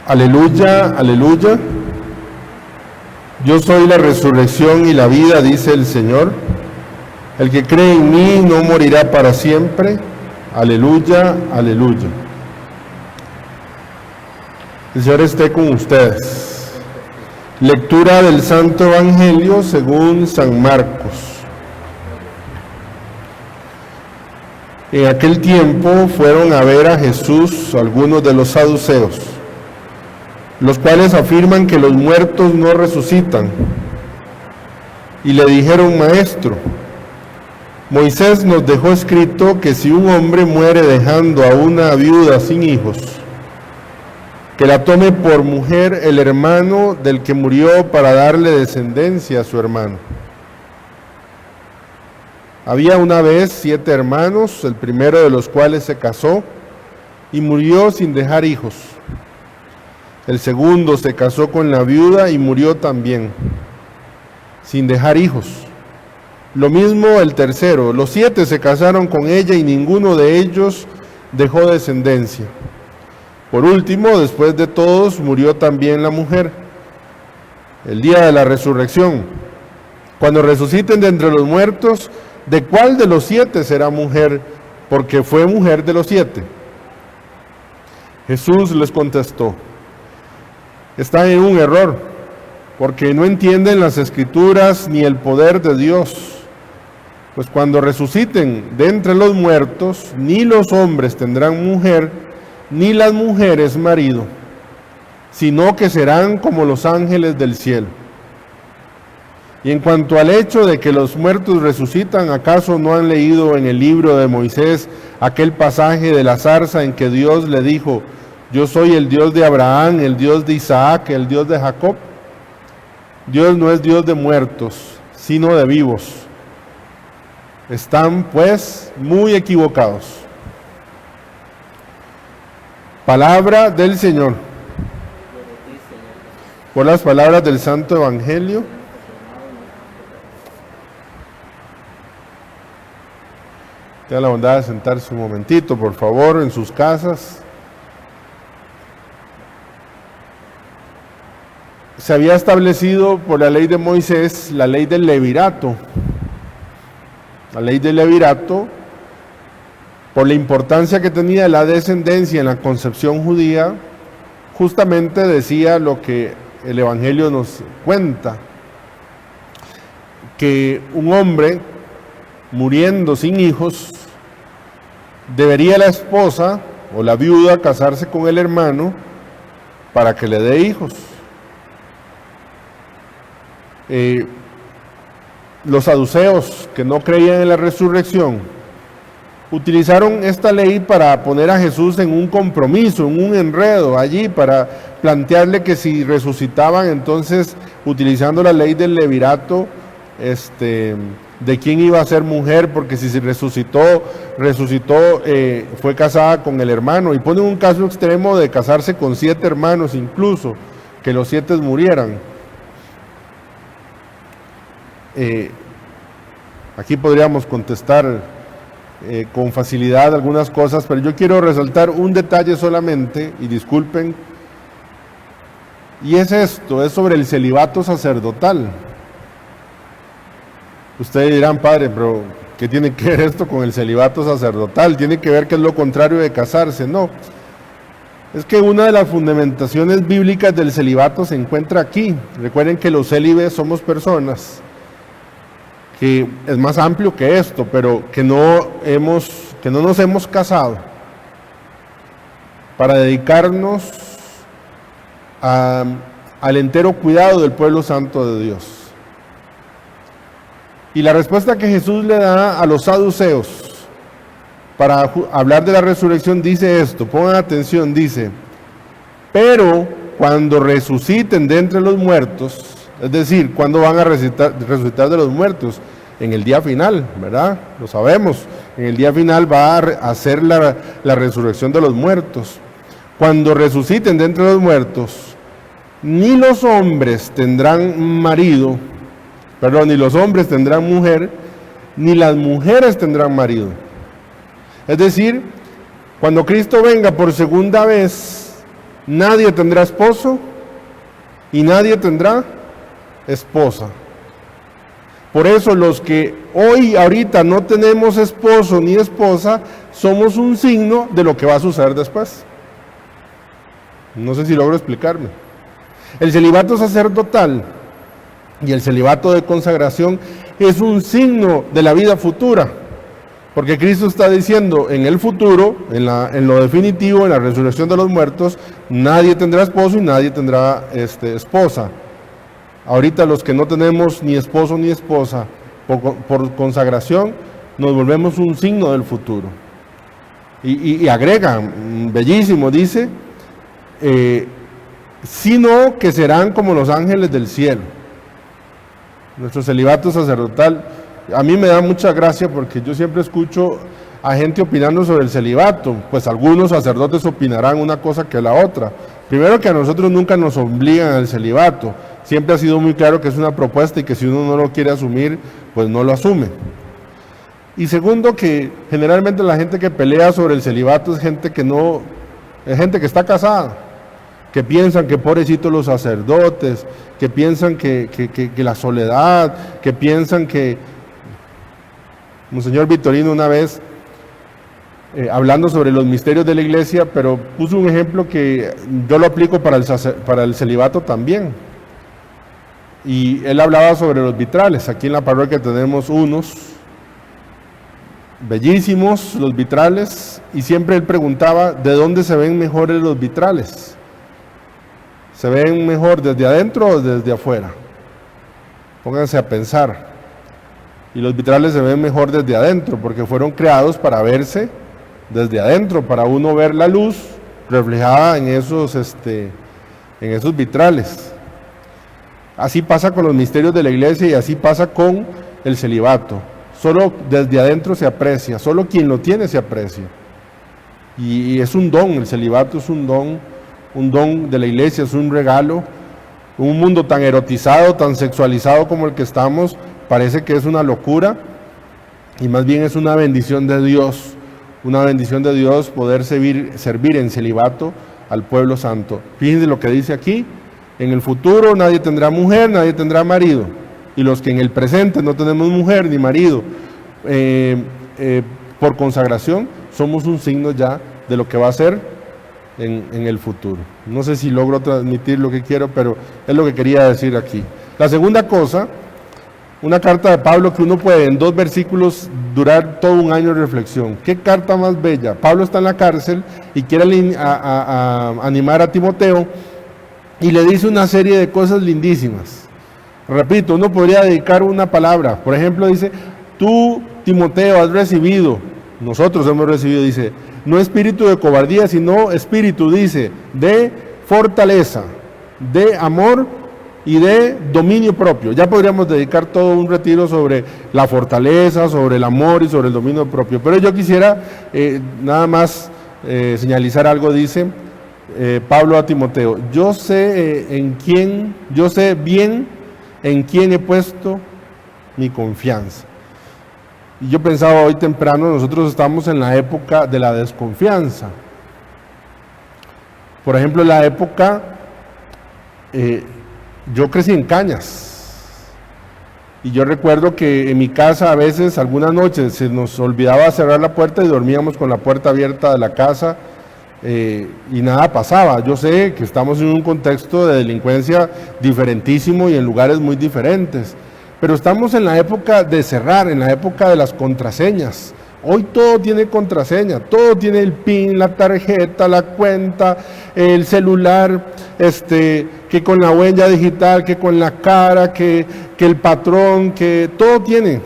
Aleluya, aleluya. Yo soy la resurrección y la vida, dice el Señor. El que cree en mí no morirá para siempre. Aleluya, aleluya. El Señor esté con ustedes. Lectura del Santo Evangelio según San Marcos. En aquel tiempo fueron a ver a Jesús algunos de los saduceos, los cuales afirman que los muertos no resucitan, y le dijeron: Maestro, Moisés nos dejó escrito que si un hombre muere dejando a una viuda sin hijos, que la tome por mujer el hermano del que murió para darle descendencia a su hermano. Había una vez 7 hermanos, el primero de los cuales se casó y murió sin dejar hijos. El segundo se casó con la viuda y murió también, sin dejar hijos. Lo mismo el tercero. Los 7 se casaron con ella y ninguno de ellos dejó descendencia. Por último, después de todos, murió también la mujer. El día de la resurrección, cuando resuciten de entre los muertos, ¿de cuál de los 7 será mujer? Porque fue mujer de los 7. Jesús les contestó: están en un error, porque no entienden las Escrituras ni el poder de Dios. Pues cuando resuciten de entre los muertos, ni los hombres tendrán mujer, ni las mujeres marido, sino que serán como los ángeles del cielo. Y en cuanto al hecho de que los muertos resucitan, ¿acaso no han leído en el libro de Moisés aquel pasaje de la zarza en que Dios le dijo: yo soy el Dios de Abraham, el Dios de Isaac, el Dios de Jacob? Dios no es Dios de muertos, sino de vivos. Están, pues, muy equivocados. Palabra del Señor. Por las palabras del Santo Evangelio. Tengan la bondad de sentarse un momentito, por favor, en sus casas. Se había establecido por la ley de Moisés la ley del levirato. La ley del levirato, por la importancia que tenía la descendencia en la concepción judía, justamente decía lo que el Evangelio nos cuenta: que un hombre muriendo sin hijos, debería la esposa o la viuda casarse con el hermano para que le dé hijos. Los saduceos, que no creían en la resurrección, utilizaron esta ley para poner a Jesús en un compromiso, en un enredo allí, para plantearle que si resucitaban, entonces, utilizando la ley del levirato, de quién iba a ser mujer, porque si se resucitó, fue casada con el hermano, y ponen un caso extremo de casarse con 7 hermanos incluso, que los 7 murieran. Aquí podríamos contestar con facilidad algunas cosas, pero yo quiero resaltar un detalle solamente, y disculpen, y es esto, es sobre el celibato sacerdotal. Ustedes dirán: padre, pero ¿qué tiene que ver esto con el celibato sacerdotal? Tiene que ver que es lo contrario de casarse. No, es que una de las fundamentaciones bíblicas del celibato se encuentra aquí. Recuerden que los célibes somos personas, que es más amplio que esto, pero que no nos hemos casado para dedicarnos al entero cuidado del pueblo santo de Dios. Y la respuesta que Jesús le da a los saduceos para hablar de la resurrección dice esto, pongan atención, dice: pero cuando resuciten de entre los muertos, es decir, ¿cuándo van a resucitar de los muertos? En el día final, ¿verdad? Lo sabemos, en el día final va a ser la resurrección de los muertos. Cuando resuciten de entre los muertos, ni los hombres tendrán ni los hombres tendrán mujer, ni las mujeres tendrán marido. Es decir, cuando Cristo venga por segunda vez, nadie tendrá esposo y nadie tendrá esposa. Por eso los que ahorita no tenemos esposo ni esposa, somos un signo de lo que va a suceder después. No sé si logro explicarme. El celibato sacerdotal y el celibato de consagración es un signo de la vida futura, porque Cristo está diciendo en el futuro, en lo definitivo, en la resurrección de los muertos, nadie tendrá esposo y nadie tendrá esposa. Ahorita los que no tenemos ni esposo ni esposa por consagración, nos volvemos un signo del futuro. Y agrega, bellísimo, dice, sino que serán como los ángeles del cielo. Nuestro celibato sacerdotal, a mí me da mucha gracia porque yo siempre escucho a gente opinando sobre el celibato, pues algunos sacerdotes opinarán una cosa que la otra. Primero, que a nosotros nunca nos obligan al celibato, siempre ha sido muy claro que es una propuesta y que si uno no lo quiere asumir, pues no lo asume. Y segundo, que generalmente la gente que pelea sobre el celibato es gente que está casada, que piensan que pobrecitos los sacerdotes, que piensan que la soledad, que piensan que... Monseñor Vitorino una vez, hablando sobre los misterios de la iglesia, pero puso un ejemplo que yo lo aplico para el celibato también. Y él hablaba sobre los vitrales. Aquí en la parroquia tenemos unos bellísimos, los vitrales, y siempre él preguntaba, ¿de dónde se ven mejores los vitrales? ¿Se ven mejor desde adentro o desde afuera? Pónganse a pensar. Y los vitrales se ven mejor desde adentro, porque fueron creados para verse desde adentro, para uno ver la luz reflejada en esos vitrales. Así pasa con los misterios de la iglesia y así pasa con el celibato. Solo desde adentro se aprecia, solo quien lo tiene se aprecia. Y es un don, el celibato es un don de la iglesia, es un regalo. Un mundo tan erotizado, tan sexualizado como el que estamos, parece que es una locura y más bien es una bendición de Dios poder servir en celibato al pueblo santo. Fíjense lo que dice aquí: en el futuro nadie tendrá mujer, nadie tendrá marido, y los que en el presente no tenemos mujer ni marido por consagración, somos un signo ya de lo que va a ser en el futuro. No sé si logro transmitir lo que quiero, pero es lo que quería decir aquí. La segunda cosa, una carta de Pablo que uno puede en 2 versículos durar todo un año de reflexión. ¿Qué carta más bella? Pablo está en la cárcel y quiere animar a Timoteo y le dice una serie de cosas lindísimas. Repito, uno podría dedicar una palabra. Por ejemplo, dice, tú, Timoteo, has recibido, nosotros hemos recibido, dice, no espíritu de cobardía, sino espíritu, dice, de fortaleza, de amor y de dominio propio. Ya podríamos dedicar todo un retiro sobre la fortaleza, sobre el amor y sobre el dominio propio. Pero yo quisiera nada más señalizar algo. Dice Pablo a Timoteo, yo sé bien en quién he puesto mi confianza. Y yo pensaba hoy temprano, nosotros estamos en la época de la desconfianza. Por ejemplo, en la época, yo crecí en Cañas. Y yo recuerdo que en mi casa a veces, algunas noches, se nos olvidaba cerrar la puerta y dormíamos con la puerta abierta de la casa y nada pasaba. Yo sé que estamos en un contexto de delincuencia diferentísimo y en lugares muy diferentes. Pero estamos en la época de cerrar, en la época de las contraseñas. Hoy todo tiene contraseña, todo tiene el PIN, la tarjeta, la cuenta, el celular, que con la huella digital, que con la cara, que el patrón, que todo tiene.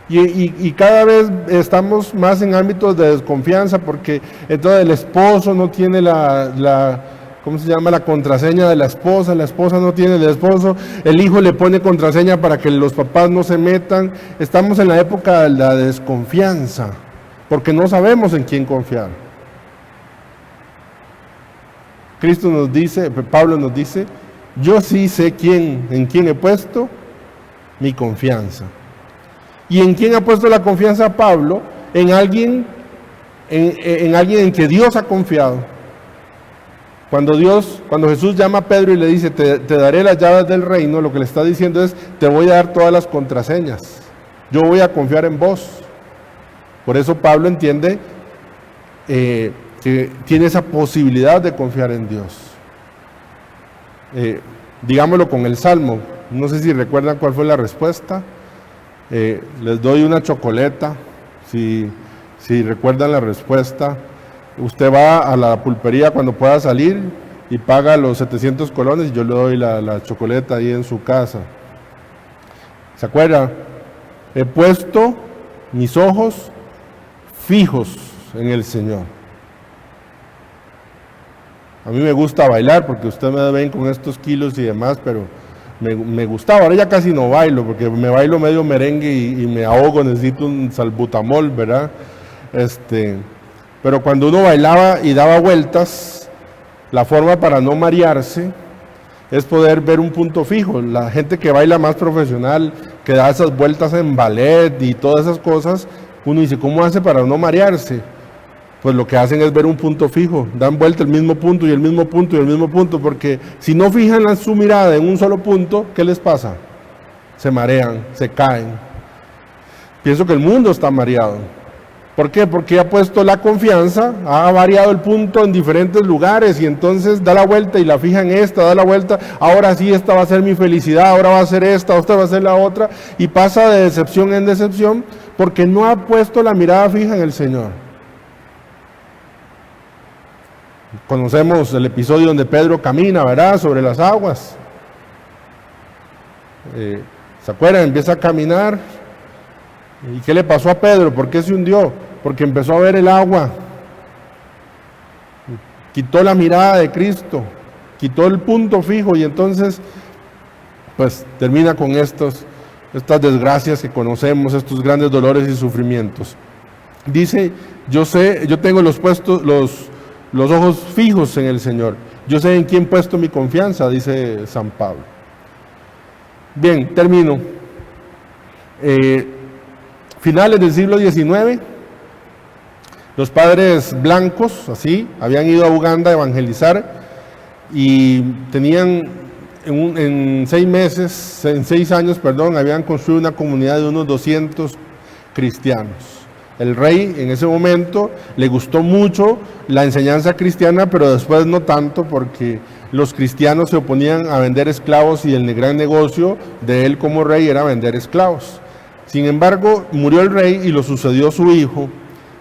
Y cada vez estamos más en ámbitos de desconfianza porque entonces el esposo no tiene ¿cómo se llama? La contraseña de la esposa no tiene el esposo, el hijo le pone contraseña para que los papás no se metan. Estamos en la época de la desconfianza, porque no sabemos en quién confiar. Pablo nos dice, yo sí sé en quién he puesto mi confianza. ¿Y en quién ha puesto la confianza Pablo? En alguien en que Dios ha confiado. Cuando Jesús llama a Pedro y le dice, te daré las llaves del reino, lo que le está diciendo es, te voy a dar todas las contraseñas. Yo voy a confiar en vos. Por eso Pablo entiende que tiene esa posibilidad de confiar en Dios. Digámoslo con el Salmo. No sé si recuerdan cuál fue la respuesta. Les doy una chocoleta. Si recuerdan la respuesta. Usted va a la pulpería cuando pueda salir y paga los 700 colones y yo le doy la chocoleta ahí en su casa. ¿Se acuerda? He puesto mis ojos fijos en el Señor. A mí me gusta bailar porque ustedes me ven con estos kilos y demás, pero me gustaba. Ahora ya casi no bailo porque me bailo medio merengue y me ahogo, necesito un salbutamol, ¿verdad? Pero cuando uno bailaba y daba vueltas, la forma para no marearse es poder ver un punto fijo. La gente que baila más profesional, que da esas vueltas en ballet y todas esas cosas, uno dice, ¿cómo hace para no marearse? Pues lo que hacen es ver un punto fijo, dan vuelta el mismo punto y el mismo punto y el mismo punto, porque si no fijan su mirada en un solo punto, ¿qué les pasa? Se marean, se caen. Pienso que el mundo está mareado. ¿Por qué? Porque ha puesto la confianza, ha variado el punto en diferentes lugares y entonces da la vuelta y la fija en esta, da la vuelta, ahora sí esta va a ser mi felicidad, ahora va a ser esta va a ser la otra, y pasa de decepción en decepción porque no ha puesto la mirada fija en el Señor. Conocemos el episodio donde Pedro camina, ¿verdad?, sobre las aguas. ¿Se acuerdan? Empieza a caminar. ¿Y qué le pasó a Pedro? ¿Por qué se hundió? Porque empezó a ver el agua. Quitó la mirada de Cristo, quitó el punto fijo y entonces pues termina con estas desgracias que conocemos, estos grandes dolores y sufrimientos. Dice, yo tengo los ojos fijos en el Señor. Yo sé en quién he puesto mi confianza, dice San Pablo. Bien, termino. Finales del siglo XIX, los padres blancos, así, habían ido a Uganda a evangelizar y tenían en 6 años, habían construido una comunidad de unos 200 cristianos. El rey en ese momento le gustó mucho la enseñanza cristiana, pero después no tanto, porque los cristianos se oponían a vender esclavos y el gran negocio de él como rey era vender esclavos. Sin embargo, murió el rey y lo sucedió su hijo,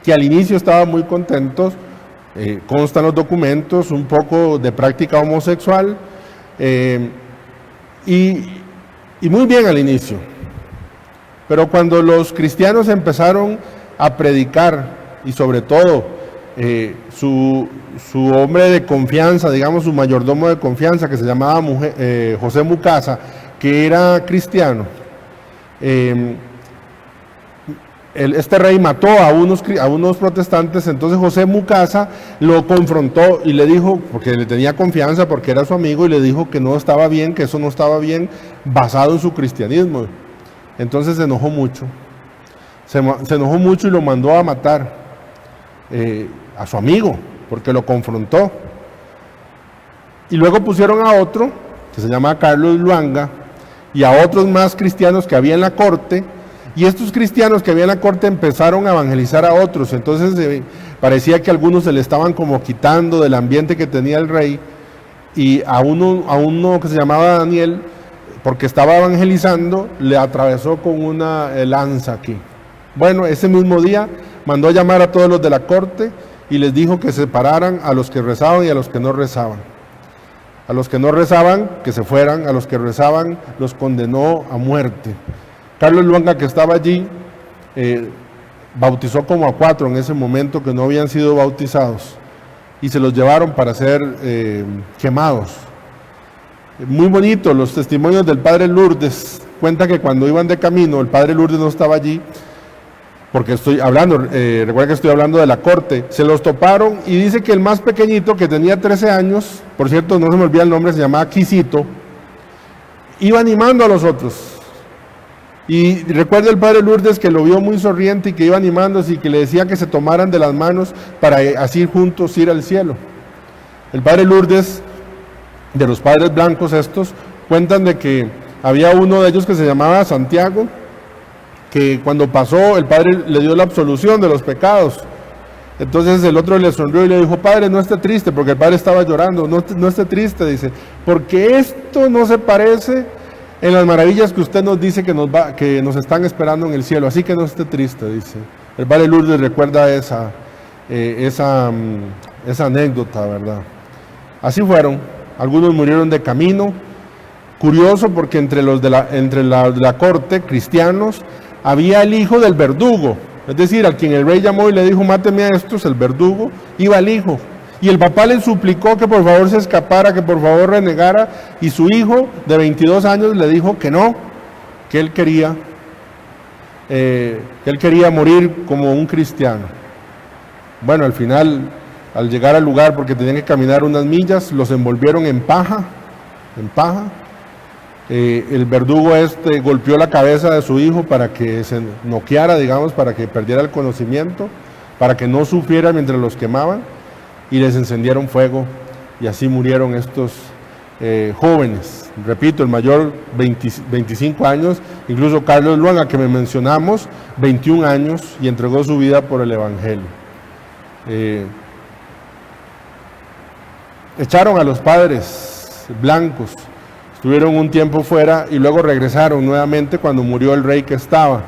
que al inicio estaba muy contento, constan los documentos, un poco de práctica homosexual, y muy bien al inicio. Pero cuando los cristianos empezaron a predicar, y sobre todo su hombre de confianza, digamos su mayordomo de confianza, que se llamaba José Mukasa, que era cristiano, este rey mató a unos protestantes. Entonces José Mukasa lo confrontó y le dijo, porque le tenía confianza, porque era su amigo, y le dijo que no estaba bien, que eso no estaba bien, basado en su cristianismo. Entonces se enojó mucho, y lo mandó a matar a su amigo, porque lo confrontó. Y luego pusieron a otro, que se llama Carlos Luanga, y a otros más cristianos que había en la corte. Y estos cristianos que había en la corte empezaron a evangelizar a otros. Entonces parecía que algunos se le estaban como quitando del ambiente que tenía el rey, y a uno que se llamaba Daniel, porque estaba evangelizando, le atravesó con una lanza aquí. Bueno, ese mismo día mandó a llamar a todos los de la corte y les dijo que separaran a los que rezaban y a los que no rezaban. A los que no rezaban, que se fueran; a los que rezaban, los condenó a muerte. Carlos Luanga, que estaba allí, bautizó como a 4 en ese momento que no habían sido bautizados, y se los llevaron para ser quemados. Muy bonito los testimonios del padre Lourdes. Cuenta que cuando iban de camino, el padre Lourdes no estaba allí, porque recuerda que estoy hablando de la corte, se los toparon, y dice que el más pequeñito, que tenía 13 años, por cierto, no se me olvida el nombre, se llamaba Quisito, iba animando a los otros. Y recuerda el padre Lourdes que lo vio muy sonriente y que iba animándose y que le decía que se tomaran de las manos para así juntos ir al cielo. El padre Lourdes, de los padres blancos estos, cuentan de que había uno de ellos que se llamaba Santiago, que cuando pasó el padre le dio la absolución de los pecados. Entonces el otro le sonrió y le dijo: padre, no esté triste, porque el padre estaba llorando, no esté triste, dice, porque esto no se parece en las maravillas que usted nos dice que nos están esperando en el cielo, así que no esté triste, dice. El padre Lourdes recuerda esa anécdota, ¿verdad? Así fueron, algunos murieron de camino. Curioso, porque entre los de la corte, cristianos, había el hijo del verdugo, es decir, a quien el rey llamó y le dijo: máteme a estos, el verdugo, iba el hijo. Y el papá le suplicó que por favor se escapara, que por favor renegara, y su hijo de 22 años le dijo que no, que él quería morir como un cristiano. Bueno, al final, al llegar al lugar, porque tenían que caminar unas millas, los envolvieron en paja. El verdugo golpeó la cabeza de su hijo para que se noqueara, digamos, para que perdiera el conocimiento, para que no sufriera mientras los quemaban, y les encendieron fuego, y así murieron estos jóvenes. Repito, el mayor 25 años, incluso Carlos Luanga, que me mencionamos, 21 años, y entregó su vida por el Evangelio. Echaron a los padres blancos, estuvieron un tiempo fuera y luego regresaron nuevamente cuando murió el rey que estaba.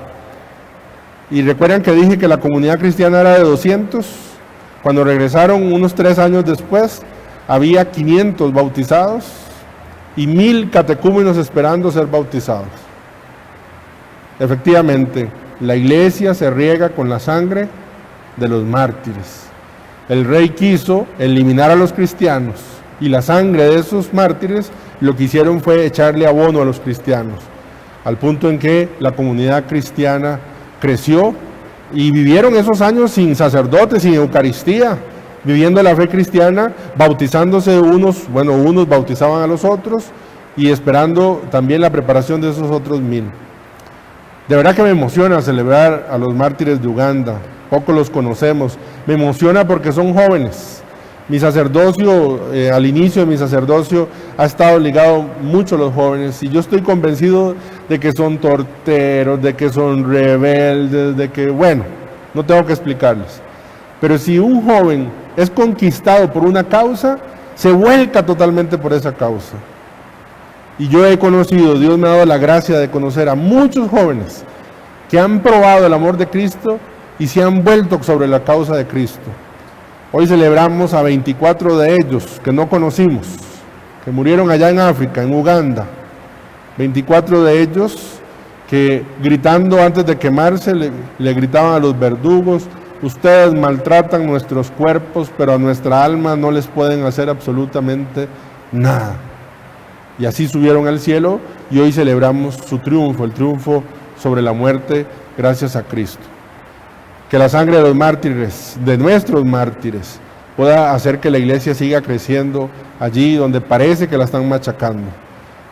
Y recuerdan que dije que la comunidad cristiana era de 200. Cuando regresaron unos 3 años después, había 500 bautizados y 1000 catecúmenos esperando ser bautizados. Efectivamente, la iglesia se riega con la sangre de los mártires. El rey quiso eliminar a los cristianos, y la sangre de esos mártires lo que hicieron fue echarle abono a los cristianos, al punto en que la comunidad cristiana creció y vivieron esos años sin sacerdotes, sin Eucaristía, viviendo la fe cristiana, bautizándose unos bautizaban a los otros y esperando también la preparación de esos otros 1000. De verdad que me emociona celebrar a los mártires de Uganda, poco los conocemos, me emociona porque son jóvenes. Mi sacerdocio, al inicio de mi sacerdocio, ha estado ligado mucho a los jóvenes, y yo estoy convencido de que son torteros, de que son rebeldes, de que, bueno, no tengo que explicarles. Pero si un joven es conquistado por una causa, se vuelca totalmente por esa causa. Y yo he conocido, Dios me ha dado la gracia de conocer a muchos jóvenes que han probado el amor de Cristo y se han vuelto sobre la causa de Cristo. Hoy celebramos a 24 de ellos que no conocimos, que murieron allá en África, en Uganda. 24 de ellos que, gritando antes de quemarse, le gritaban a los verdugos: ustedes maltratan nuestros cuerpos, pero a nuestra alma no les pueden hacer absolutamente nada. Y así subieron al cielo, y hoy celebramos su triunfo, el triunfo sobre la muerte, gracias a Cristo. Que la sangre de los mártires, de nuestros mártires, pueda hacer que la iglesia siga creciendo allí donde parece que la están machacando.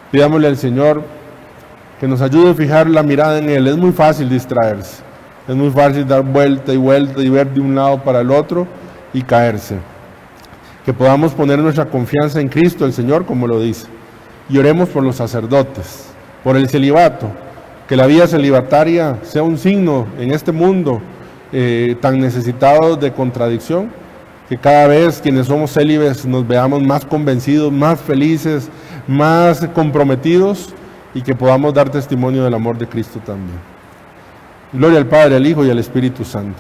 Pidámosle al Señor que nos ayude a fijar la mirada en Él. Es muy fácil distraerse, es muy fácil dar vuelta y vuelta y ver de un lado para el otro y caerse. Que podamos poner nuestra confianza en Cristo, el Señor, como lo dice. Y oremos por los sacerdotes, por el celibato, que la vida celibataria sea un signo en este mundo tan necesitados de contradicción, que cada vez quienes somos célibes nos veamos más convencidos, más felices, más comprometidos, y que podamos dar testimonio del amor de Cristo también. Gloria al Padre, al Hijo y al Espíritu Santo.